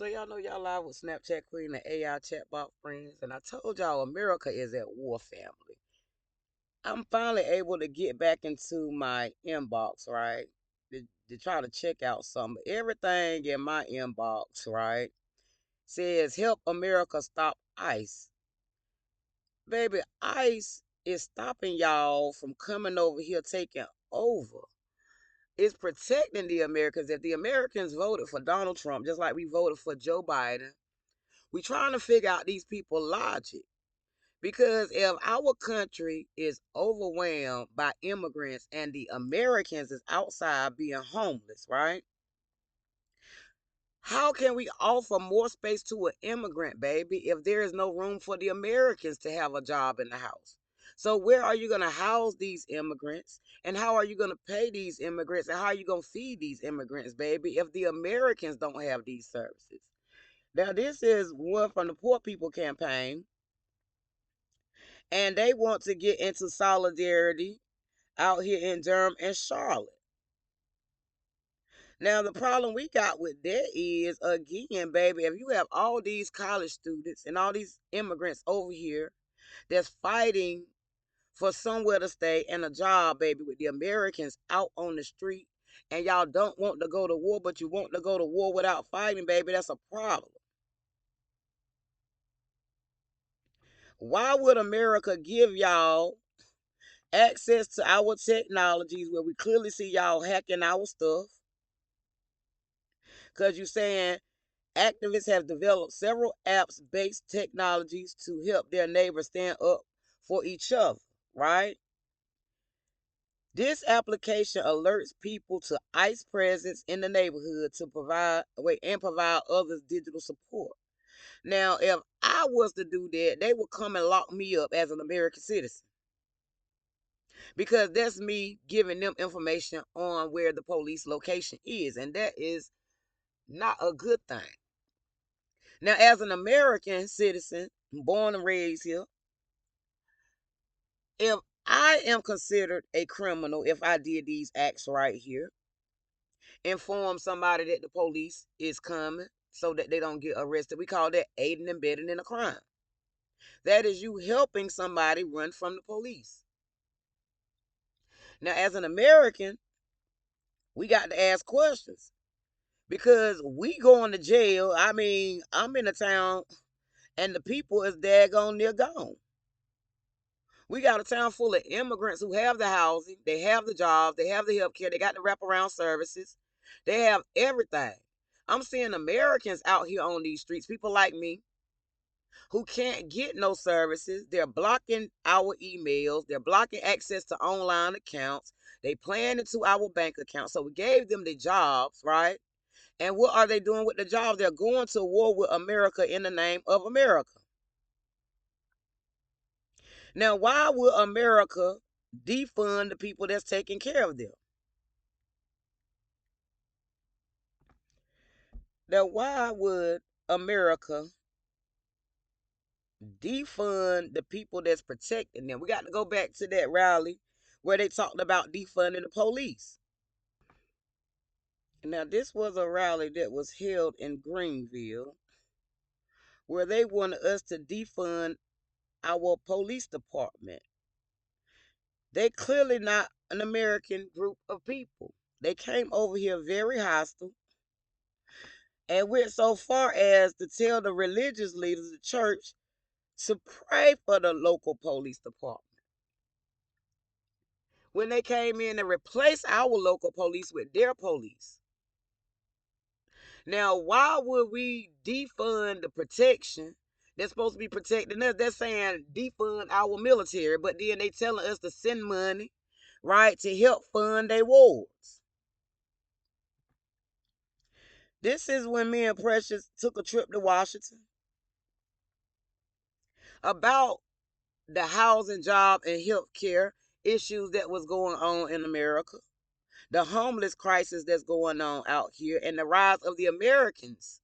So y'all know y'all live with Snapchat Queen and AI chatbot friends, and I told y'all America is at war, family. I'm finally able to get back into my inbox, right? To try to check out some everything in my inbox, right? Says help America stop ICE. Baby, ICE is stopping y'all from coming over here taking over. It's protecting the Americans. If the Americans voted for Donald Trump, just like we voted for Joe Biden, we trying to figure out these people logic. Because if our country is overwhelmed by immigrants and the Americans is outside being homeless, right? How can we offer more space to an immigrant, baby, if there is no room for the Americans to have a job in the house? So where are you going to house these immigrants? And how are you going to pay these immigrants? And how are you going to feed these immigrants, baby, if the Americans don't have these services? Now, this is one from the Poor People Campaign, and they want to get into solidarity out here in Durham and Charlotte. Now, the problem we got with that is, again, baby, if you have all these college students and all these immigrants over here that's fighting for somewhere to stay and a job, baby, with the Americans out on the street, and y'all don't want to go to war, but you want to go to war without fighting, baby, that's a problem. Why would America give y'all access to our technologies where we clearly see y'all hacking our stuff? Because you're saying activists have developed several apps-based technologies to help their neighbors stand up for each other, right? This application alerts people to ICE presence in the neighborhood to provide others digital support. Now, if I was to do that, they would come and lock me up as an American citizen, because that's me giving them information on where the police location is, and that is not a good thing. Now, as an American citizen, born and raised here, if I am considered a criminal if I did these acts right here, inform somebody that the police is coming so that they don't get arrested, we call that aiding and abetting in a crime. That is you helping somebody run from the police. Now, as an American, we got to ask questions, because we going to jail. I mean, I'm in a town and the people is daggone near gone. We got a town full of immigrants who have the housing, they have the jobs, they have the health care, they got the wraparound services, they have everything. I'm seeing Americans out here on these streets, people like me, who can't get no services. They're blocking our emails, they're blocking access to online accounts, they playing into our bank accounts. So we gave them the jobs, right? And what are they doing with the jobs? They're going to war with America in the name of America. Now, why would America defund the people that's taking care of them? Now, why would America defund the people that's protecting them? We got to go back to that rally where they talked about defunding the police. Now, this was a rally that was held in Greenville where they wanted us to defund our police department. They clearly not an American group of people. They came over here very hostile and went so far as to tell the religious leaders of the church to pray for the local police department. When they came in and replaced our local police with their police. Now, why would we defund the protection that's supposed to be protecting us? They're saying defund our military, but then they telling us to send money, right, to help fund their wars. This is when me and Precious took a trip to Washington about the housing, job, and health care issues that was going on in America, the homeless crisis that's going on out here, and the rise of the Americans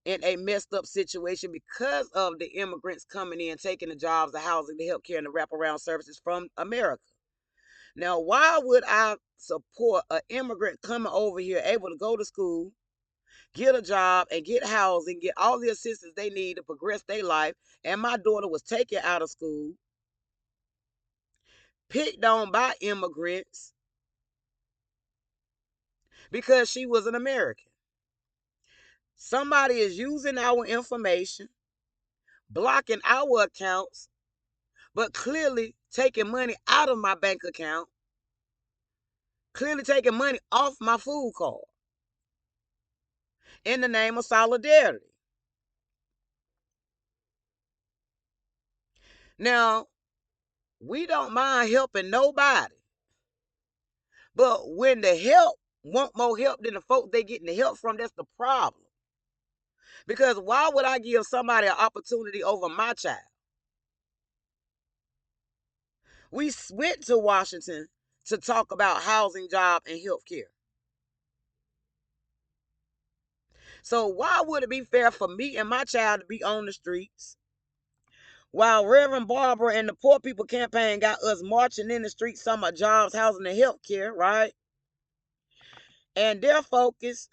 in a messed up situation because of the immigrants coming in, taking the jobs, the housing, the health care, and the wraparound services from America. Now, why would I support an immigrant coming over here able to go to school, get a job, and get housing, get all the assistance they need to progress their life. And my daughter was taken out of school, picked on by immigrants because she was an American. Somebody is using our information, blocking our accounts, but clearly taking money out of my bank account, clearly taking money off my food card in the name of solidarity. Now, we don't mind helping nobody, but when the help want more help than the folks they getting the help from, that's the problem. Because why would I give somebody an opportunity over my child? We went to Washington to talk about housing, job, and health care. So why would it be fair for me and my child to be on the streets while Reverend Barbara and the Poor People Campaign got us marching in the streets, some of jobs, housing, and health care, right? And their focus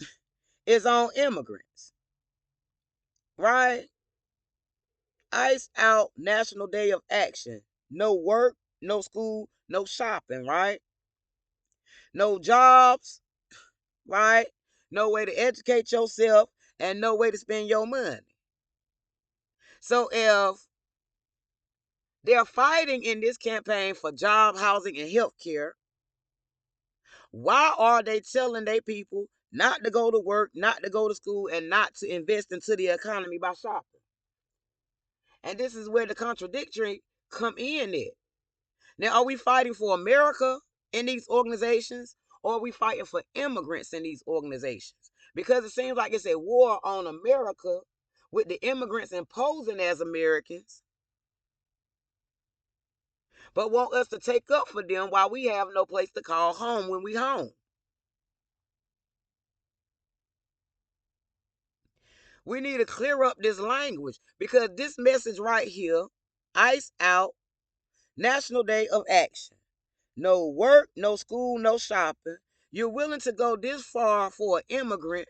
is on immigrants, right? Ice out National Day of Action. No work, no school, no shopping, right? No jobs, right? No way to educate yourself and no way to spend your money. So if they're fighting in this campaign for job, housing, and health care, why are they telling their people not to go to work, not to go to school, and not to invest into the economy by shopping? And this is where the contradictory come in at. Now, are we fighting for America in these organizations, or are we fighting for immigrants in these organizations? Because it seems like it's a war on America with the immigrants imposing as Americans, but want us to take up for them while we have no place to call home when we home. We need to clear up this language because this message right here, ice out, National Day of Action. No work, no school, no shopping. You're willing to go this far for an immigrant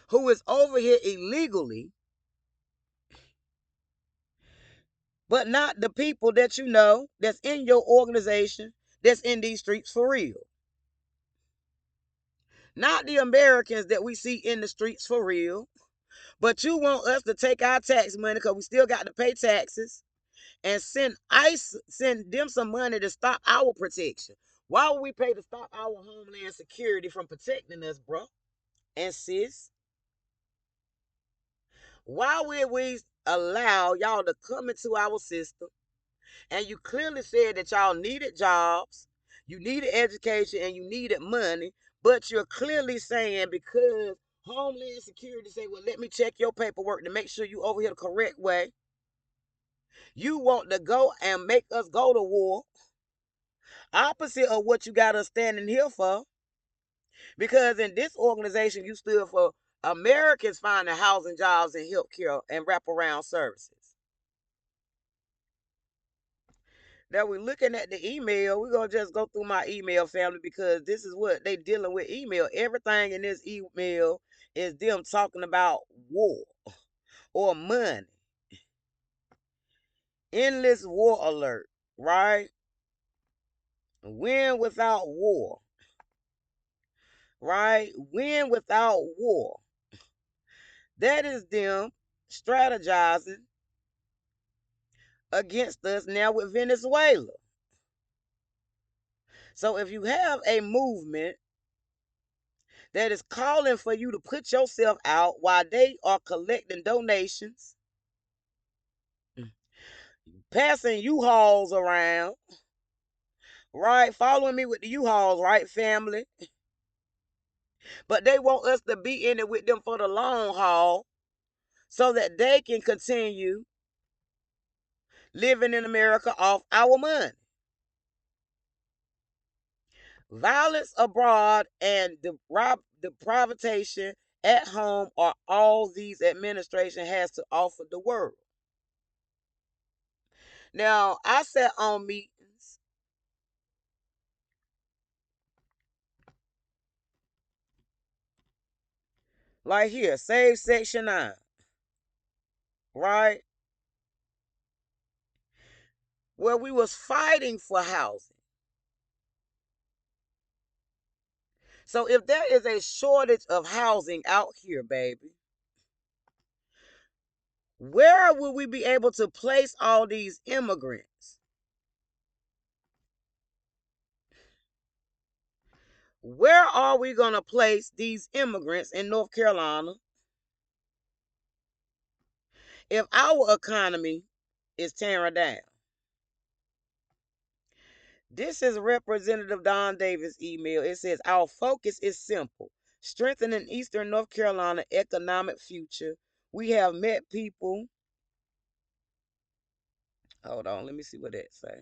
who is over here illegally, but not the people that you know that's in your organization that's in these streets for real. Not the Americans that we see in the streets for real, but you want us to take our tax money because we still got to pay taxes and send them some money to stop our protection. Why would we pay to stop our homeland security from protecting us, bro and sis? Why would we allow y'all to come into our system? And you clearly said that y'all needed jobs, you needed education, and you needed money. But you're clearly saying because Homeland Security say, well, let me check your paperwork to make sure you over here the correct way. You want to go and make us go to war. Opposite of what you got us standing here for. Because in this organization, you stood for Americans finding housing, jobs, and health care and wraparound services. Now we're looking at the email. We're going to just go through my email, family, because this is what they dealing with email. Everything in this email is them talking about war or money. Endless war alert, right? Win without war, right? Win without war. That is them strategizing against us now with Venezuela. So if you have a movement that is calling for you to put yourself out while they are collecting donations, passing U-Hauls around, right? Following me with the U-Hauls, right, family? But they want us to be in it with them for the long haul so that they can continue living in America off our money. Violence abroad and the privatization at home are all these administration has to offer the world. Now, I sat on meetings Like here, save Section 9, right? Where we was fighting for housing. So if there is a shortage of housing out here, baby, where will we be able to place all these immigrants? Where are we going to place these immigrants in North Carolina if our economy is tearing down? This is Representative Don Davis' email. It says, our focus is simple: strengthening Eastern North Carolina economic future. We have met people. Hold on, let me see what that say.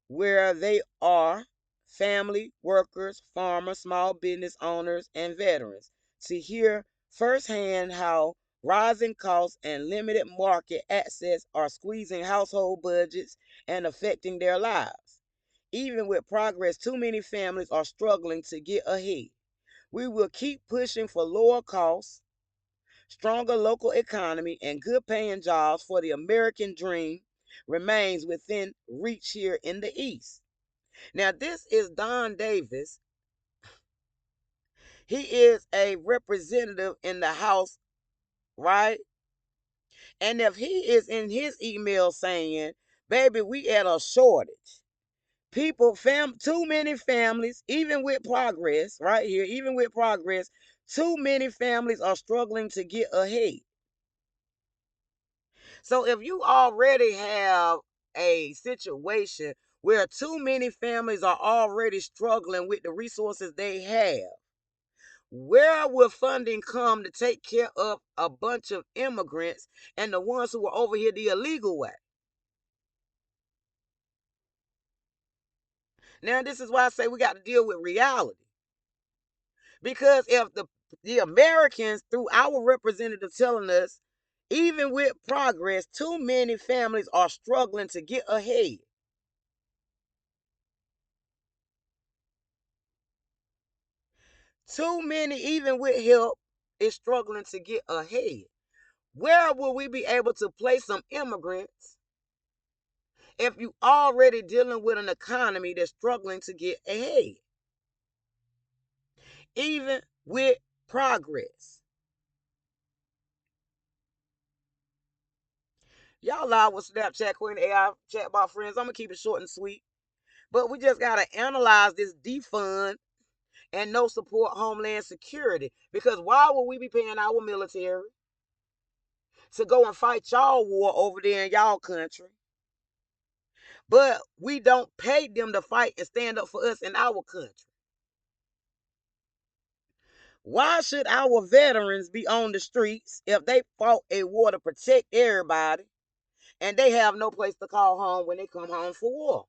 Where they are family, workers, farmers, small business owners, and veterans to hear firsthand how rising costs and limited market access are squeezing household budgets and affecting their lives. Even with progress, too many families are struggling to get ahead. We will keep pushing for lower costs, stronger local economy, and good paying jobs for the American dream remains within reach here in the East. Now, this is Don Davis. He is a representative in the House, right? And if he is in his email saying, baby, we at a shortage. People, too many families, even with progress, right here, even with progress, too many families are struggling to get ahead. So if you already have a situation where too many families are already struggling with the resources they have, where will funding come to take care of a bunch of immigrants and the ones who are over here the illegal way? Now, this is why I say we got to deal with reality. Because if the Americans, through our representatives telling us, even with progress, too many families are struggling to get ahead. Too many, even with help, is struggling to get ahead. Where will we be able to place some immigrants if you already dealing with an economy that's struggling to get ahead? Even with progress. Y'all live with Snapchat Queen AI chatbot friends. I'm gonna keep it short and sweet. But we just gotta analyze this defund and no support homeland security. Because why would we be paying our military to go and fight y'all war over there in y'all country? But we don't pay them to fight and stand up for us in our country. Why should our veterans be on the streets if they fought a war to protect everybody and they have no place to call home when they come home for war?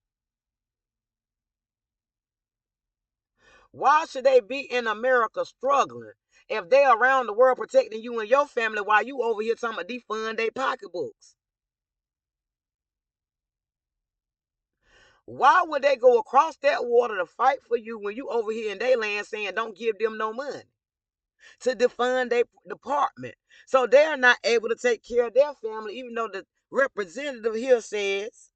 Why should they be in America struggling if they around the world protecting you and your family while you over here talking about defund their pocketbooks? Why would they go across that water to fight for you when you over here in their land saying don't give them no money to defund their department? So they're not able to take care of their family, even though the representative here says,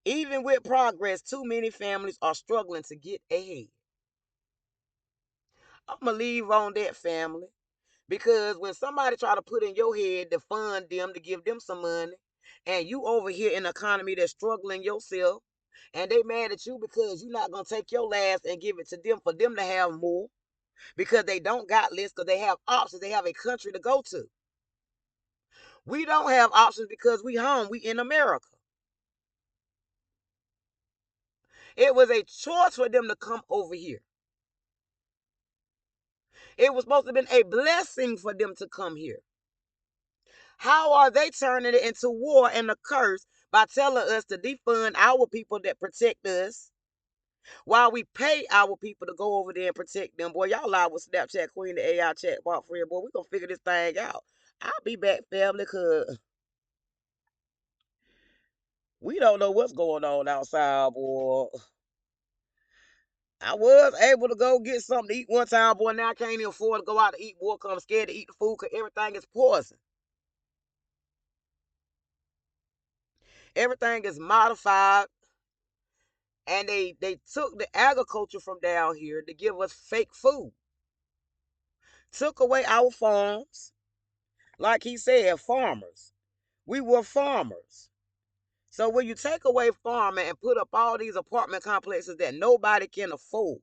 even with progress, too many families are struggling to get ahead. I'm going to leave on that, family. Because when somebody try to put in your head to fund them, to give them some money, and you over here in an economy that's struggling yourself, and they mad at you because you're not going to take your last and give it to them for them to have more, because they don't got lists, because they have options, they have a country to go to. We don't have options because we home, we in America. It was a choice for them to come over here. It was supposed to have been a blessing for them to come here. How are they turning it into war and a curse by telling us to defund our people that protect us while we pay our people to go over there and protect them? Boy, y'all live with Snapchat Queen, the AI chatbot friend. Boy, we gonna figure this thing out. I'll be back, family, because we don't know what's going on outside, boy. I was able to go get something to eat one time, boy. Now I can't even afford to go out to eat, boy, because I'm scared to eat the food because everything is poison. Everything is modified, and they took the agriculture from down here to give us fake food. Took away our farms. Like he said, farmers. We were farmers. So when you take away farming and put up all these apartment complexes that nobody can afford,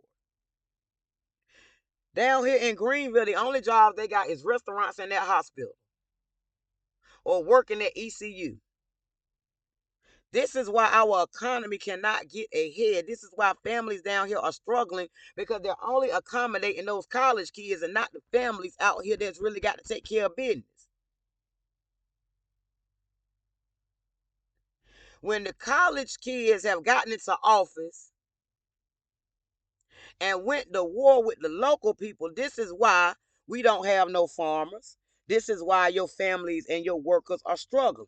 down here in Greenville, the only jobs they got is restaurants and that hospital or working at ECU. This is why our economy cannot get ahead. This is why families down here are struggling, because they're only accommodating those college kids and not the families out here that's really got to take care of business. When the college kids have gotten into office and went to war with the local people, this is why we don't have no farmers. This is why your families and your workers are struggling.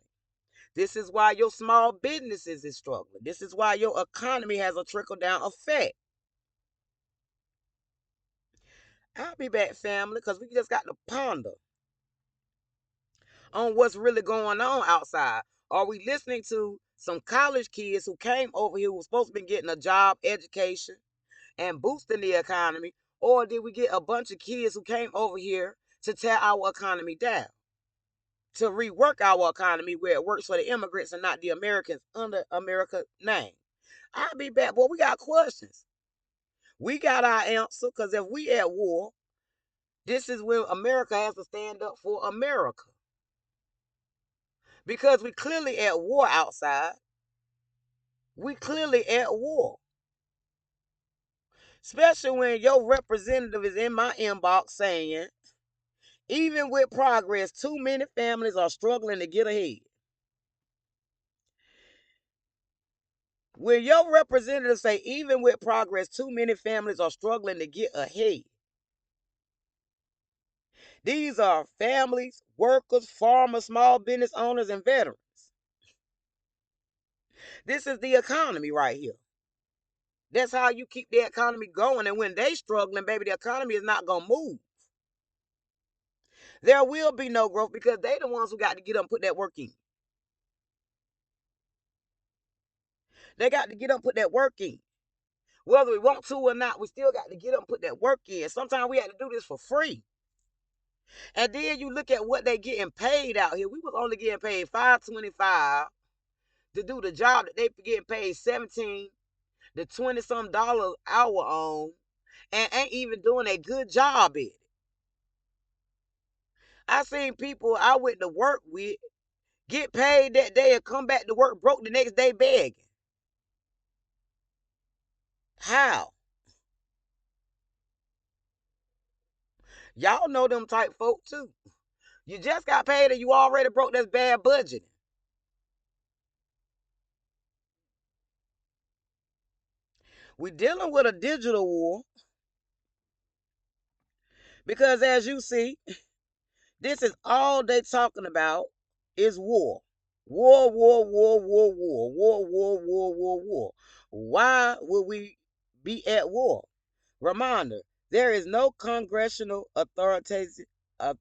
This is why your small businesses is struggling. This is why your economy has a trickle-down effect. I'll be back, family, because we just got to ponder on what's really going on outside. Are we listening to some college kids who came over here who were supposed to be getting a job, education, and boosting the economy? Or did we get a bunch of kids who came over here to tear our economy down, to rework our economy where it works for the immigrants and not the Americans under America's name? I'll be back, boy. We got questions. We got our answer, because if we at war, this is when America has to stand up for America. Because we clearly at war outside. We clearly at war. Especially when your representative is in my inbox saying, even with progress, too many families are struggling to get ahead. When your representatives say, even with progress, too many families are struggling to get ahead. These are families, workers, farmers, small business owners, and veterans. This is the economy right here. That's how you keep the economy going. And when they struggling, baby, the economy is not going to move. There will be no growth because they the ones who got to get up and put that work in. They got to get up and put that work in. Whether we want to or not, we still got to get up and put that work in. Sometimes we have to do this for free. And then you look at what they getting paid out here. We was only getting paid $5.25 to do the job that they getting paid $17 to $20 some dollars an hour on, and ain't even doing a good job at it. I seen people I went to work with get paid that day and come back to work broke the next day begging. How? Y'all know them type folk too. You just got paid and you already broke. That's bad budgeting. We dealing with a digital war because, as you see, this is all they talking about is war. War, war, war, war, war, war, war, war, war, war. Why would we be at war? Reminder, there is no congressional authorization. I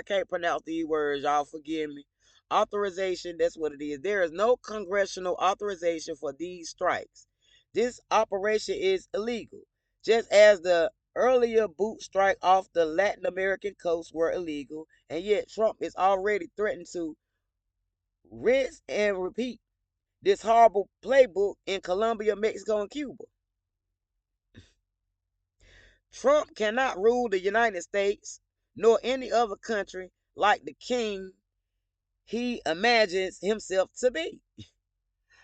can't pronounce these words, y'all forgive me. Authorization, that's what it is. There is no congressional authorization for these strikes. This operation is illegal, just as the earlier boot strike off the Latin American coast were illegal, and yet Trump is already threatening to rinse and repeat this horrible playbook in Colombia, Mexico, and Cuba. Trump cannot rule the United States nor any other country like the king he imagines himself to be.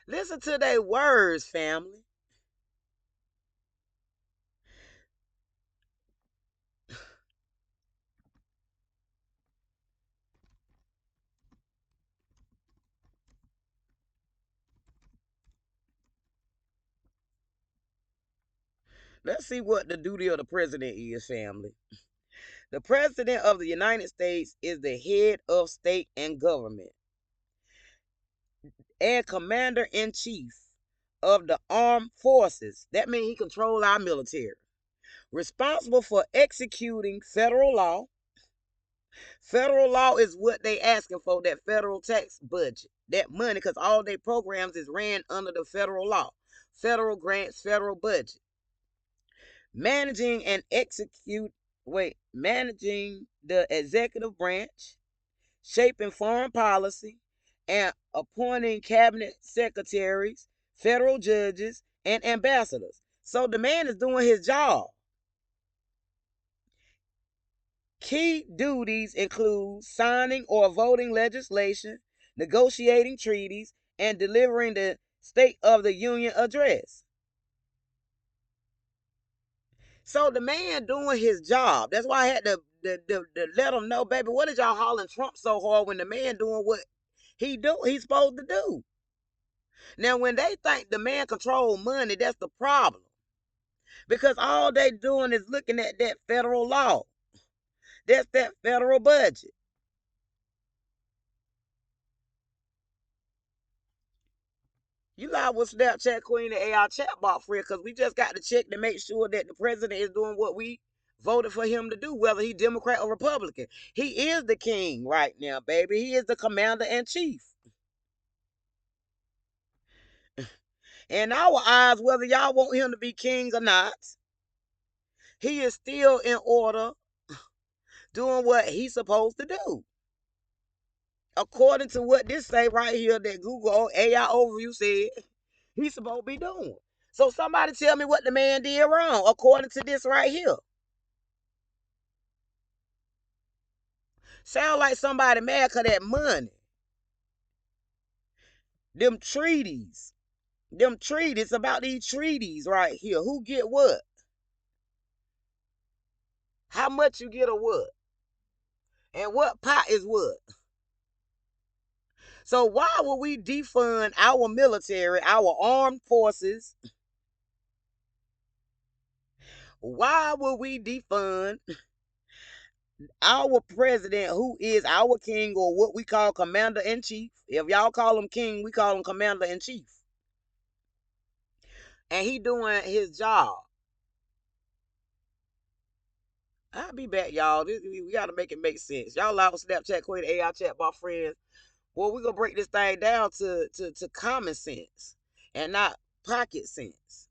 Listen to their words, family. Let's see what the duty of the president is, family. The president of the United States is the head of state and government and commander in chief of the armed forces. That means he controls our military. Responsible for executing federal law. Federal law is what they asking for, that federal tax budget, that money, because all their programs is ran under the federal law, federal grants, federal budget. Managing the executive branch, shaping foreign policy, and appointing cabinet secretaries, federal judges, and ambassadors. So the man is doing his job. Key duties include signing or voting legislation, negotiating treaties, and delivering the State of the Union address. So the man doing his job. That's why I had to let him know, baby, what is y'all hollering Trump so hard when the man doing what he's supposed to do? Now, when they think the man control money, that's the problem. Because all they doing is looking at that federal law. That's that federal budget. You live with Snapchat Queen and AI chatbot friend, because we just got to check to make sure that the president is doing what we voted for him to do, whether he Democrat or Republican. He is the king right now, baby. He is the commander in chief. In our eyes, whether y'all want him to be king or not, he is still in order doing what he's supposed to do. According to what this say right here that Google AI overview said he's supposed to be doing. So somebody tell me what the man did wrong according to this right here. Sound like somebody mad because that money. Them treaties. It's about these treaties right here. Who get what? How much you get or what? And what pot is what? So why would we defund our military, our armed forces? Why would we defund our president, who is our king, or what we call commander in chief? If y'all call him king, we call him commander in chief. And he doing his job. I'll be back, y'all. We got to make it make sense. Y'all live with Snapchat Queen, AI chat by friends. Well, we're going to break this thing down to common sense and not pocket sense.